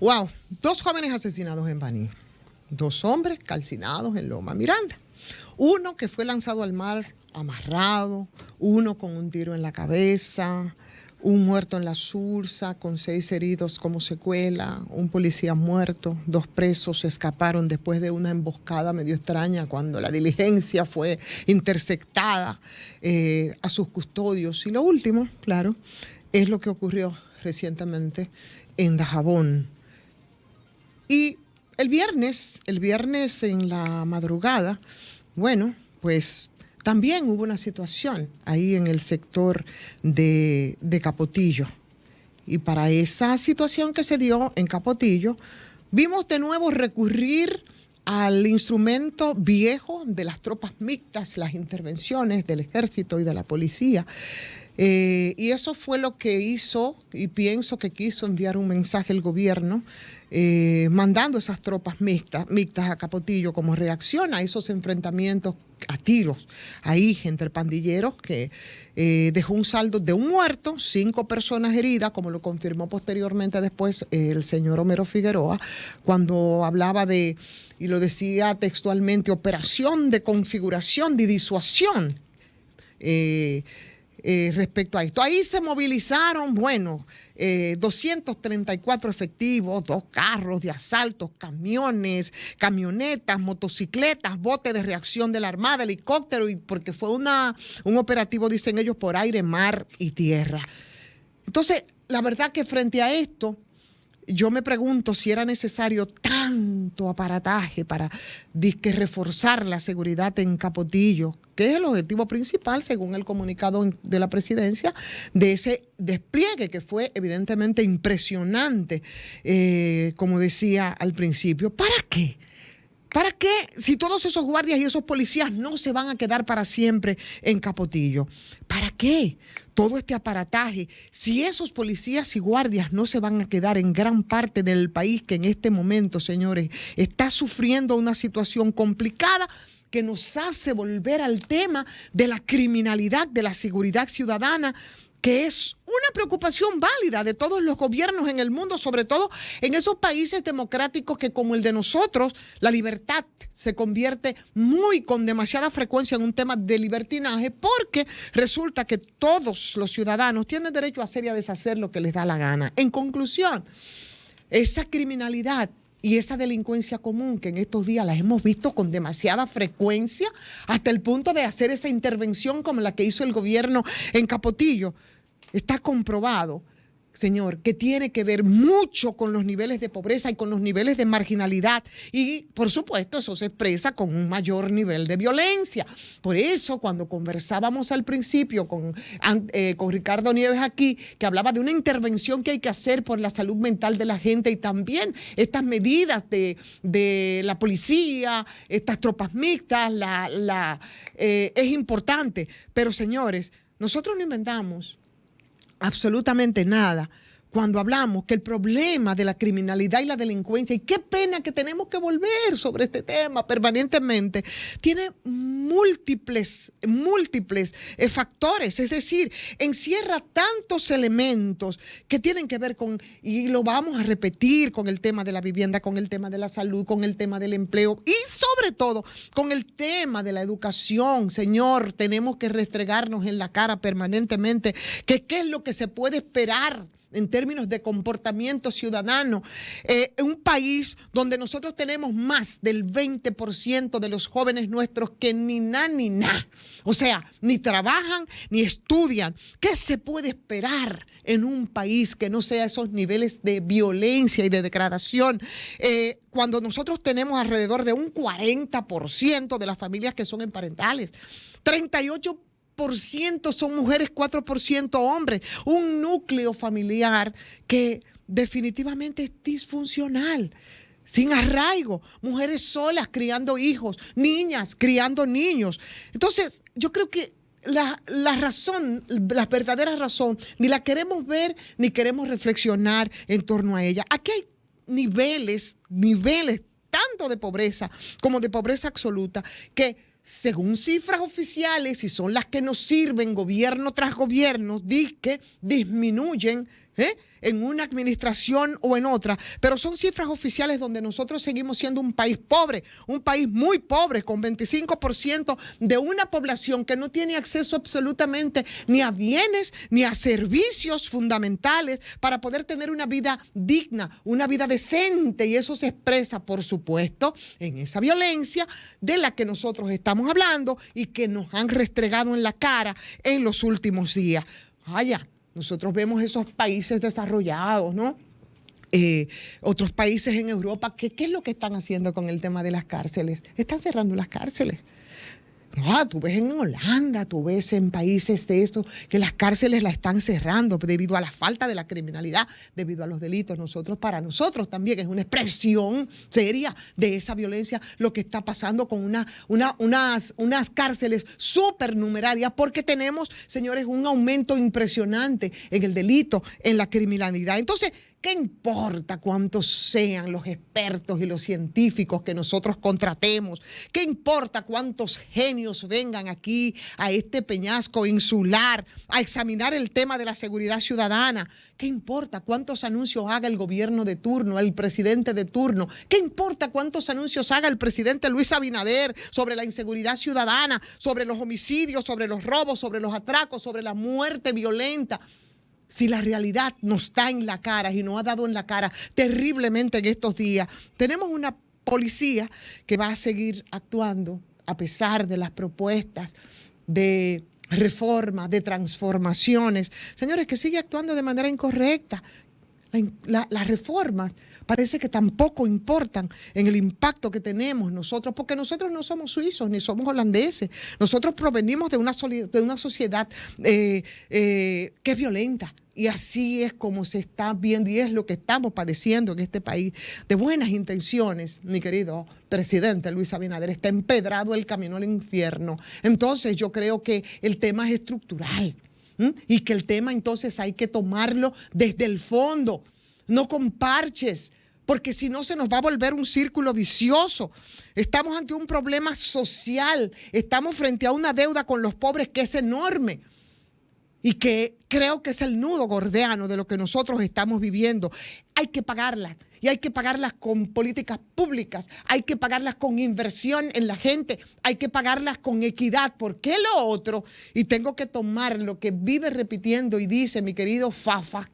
Wow, dos jóvenes asesinados en Baní, dos hombres calcinados en Loma Miranda. Uno que fue lanzado al mar amarrado, uno con un tiro en la cabeza, un muerto en la Sursa con 6 heridos como secuela, un policía muerto, 2 presos escaparon después de una emboscada medio extraña cuando la diligencia fue interceptada a sus custodios. Y lo último, claro, es lo que ocurrió recientemente en Dajabón. Y el viernes en la madrugada, bueno, pues también hubo una situación ahí en el sector de Capotillo. Y para esa situación que se dio en Capotillo, vimos de nuevo recurrir al instrumento viejo de las tropas mixtas, las intervenciones del ejército y de la policía. Y eso fue lo que hizo, y pienso que quiso enviar un mensaje el gobierno, mandando esas tropas mixtas a Capotillo como reacción a esos enfrentamientos a tiros ahí entre pandilleros que dejó un saldo de un muerto, 5 personas heridas, como lo confirmó posteriormente después el señor Homero Figueroa, cuando hablaba de, y lo decía textualmente, operación de configuración, de disuasión. Respecto a esto. Ahí se movilizaron, 234 efectivos, 2 carros de asaltos, camiones, camionetas, motocicletas, botes de reacción de la Armada, helicóptero, y porque fue un operativo, dicen ellos, por aire, mar y tierra. Entonces, la verdad que frente a esto, yo me pregunto si era necesario tanto aparataje para reforzar la seguridad en Capotillo, que es el objetivo principal, según el comunicado de la presidencia, de ese despliegue que fue evidentemente impresionante, como decía al principio. ¿Para qué? ¿Para qué si todos esos guardias y esos policías no se van a quedar para siempre en Capotillo? ¿Para qué todo este aparataje si esos policías y guardias no se van a quedar en gran parte del país que en este momento, señores, está sufriendo una situación complicada que nos hace volver al tema de la criminalidad, de la seguridad ciudadana, que es una preocupación válida de todos los gobiernos en el mundo, sobre todo en esos países democráticos que, como el de nosotros, la libertad se convierte con demasiada frecuencia en un tema de libertinaje, porque resulta que todos los ciudadanos tienen derecho a hacer y a deshacer lo que les da la gana. En conclusión, esa criminalidad y esa delincuencia común que en estos días las hemos visto con demasiada frecuencia, hasta el punto de hacer esa intervención como la que hizo el gobierno en Capotillo, está comprobado, señor, que tiene que ver mucho con los niveles de pobreza y con los niveles de marginalidad. Y, por supuesto, eso se expresa con un mayor nivel de violencia. Por eso, cuando conversábamos al principio con Ricardo Nieves aquí, que hablaba de una intervención que hay que hacer por la salud mental de la gente y también estas medidas de la policía, estas tropas mixtas, es importante. Pero, señores, nosotros no inventamos absolutamente nada cuando hablamos que el problema de la criminalidad y la delincuencia, y qué pena que tenemos que volver sobre este tema permanentemente, tiene múltiples factores, es decir, encierra tantos elementos que tienen que ver con, y lo vamos a repetir, con el tema de la vivienda, con el tema de la salud, con el tema del empleo y sobre todo con el tema de la educación. Señor, tenemos que restregarnos en la cara permanentemente que qué es lo que se puede esperar en términos de comportamiento ciudadano, en un país donde nosotros tenemos más del 20% de los jóvenes nuestros que ni na, o sea, ni trabajan ni estudian. ¿Qué se puede esperar en un país que no sea esos niveles de violencia y de degradación? Cuando nosotros tenemos alrededor de un 40% de las familias que son emparentales, 38% son mujeres, 4% hombres, un núcleo familiar que definitivamente es disfuncional, sin arraigo, mujeres solas criando hijos, niñas criando niños. Entonces, yo creo que la razón, la verdadera razón, ni la queremos ver ni queremos reflexionar en torno a ella. Aquí hay niveles tanto de pobreza como de pobreza absoluta que, según cifras oficiales, y son las que nos sirven gobierno tras gobierno, que disminuyen en una administración o en otra, pero son cifras oficiales donde nosotros seguimos siendo un país pobre, un país muy pobre, con 25% de una población que no tiene acceso absolutamente ni a bienes ni a servicios fundamentales para poder tener una vida digna, una vida decente, y eso se expresa, por supuesto, en esa violencia de la que nosotros estamos hablando y que nos han restregado en la cara en los últimos días. Vaya, nosotros vemos esos países desarrollados, ¿no? Otros países en Europa, ¿qué es lo que están haciendo con el tema de las cárceles? Están cerrando las cárceles. Tú ves en Holanda, tú ves en países de estos que las cárceles las están cerrando debido a la falta de la criminalidad, debido a los delitos. Para nosotros también es una expresión seria de esa violencia lo que está pasando con unas cárceles supernumerarias, porque tenemos, señores, un aumento impresionante en el delito, en la criminalidad. Entonces, ¿qué importa cuántos sean los expertos y los científicos que nosotros contratemos? ¿Qué importa cuántos genios vengan aquí a este peñasco insular a examinar el tema de la seguridad ciudadana? ¿Qué importa cuántos anuncios haga el gobierno de turno, el presidente de turno? ¿Qué importa cuántos anuncios haga el presidente Luis Abinader sobre la inseguridad ciudadana, sobre los homicidios, sobre los robos, sobre los atracos, sobre la muerte violenta? Si la realidad nos da en la cara y nos ha dado en la cara terriblemente en estos días, tenemos una policía que va a seguir actuando a pesar de las propuestas de reforma, de transformaciones. Señores, que sigue actuando de manera incorrecta. Las reformas parece que tampoco importan en el impacto que tenemos nosotros, porque nosotros no somos suizos ni somos holandeses. Nosotros provenimos de una sociedad que es violenta. Y así es como se está viendo y es lo que estamos padeciendo en este país. De buenas intenciones, mi querido presidente Luis Abinader, está empedrado el camino al infierno. Entonces yo creo que el tema es estructural. Y que el tema entonces hay que tomarlo desde el fondo, no con parches, porque si no se nos va a volver un círculo vicioso. Estamos ante un problema social, estamos frente a una deuda con los pobres que es enorme y que creo que es el nudo gordiano de lo que nosotros estamos viviendo. Hay que pagarlas, y hay que pagarlas con políticas públicas, hay que pagarlas con inversión en la gente, hay que pagarlas con equidad, porque lo otro, y tengo que tomar lo que vive repitiendo y dice mi querido Fafa,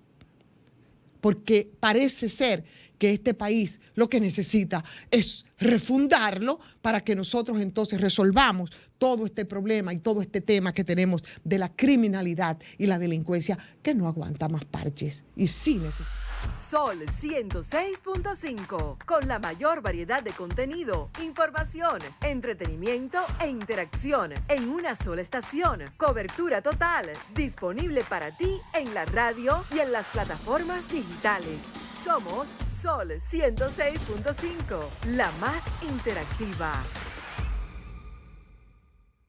porque parece ser que este país lo que necesita es refundarlo para que nosotros entonces resolvamos todo este problema y todo este tema que tenemos de la criminalidad y la delincuencia que no aguanta más parches y sí necesita. Sol 106.5, con la mayor variedad de contenido, información, entretenimiento e interacción en una sola estación. Cobertura total, disponible para ti en la radio y en las plataformas digitales. Somos Sol 106.5, la más interactiva.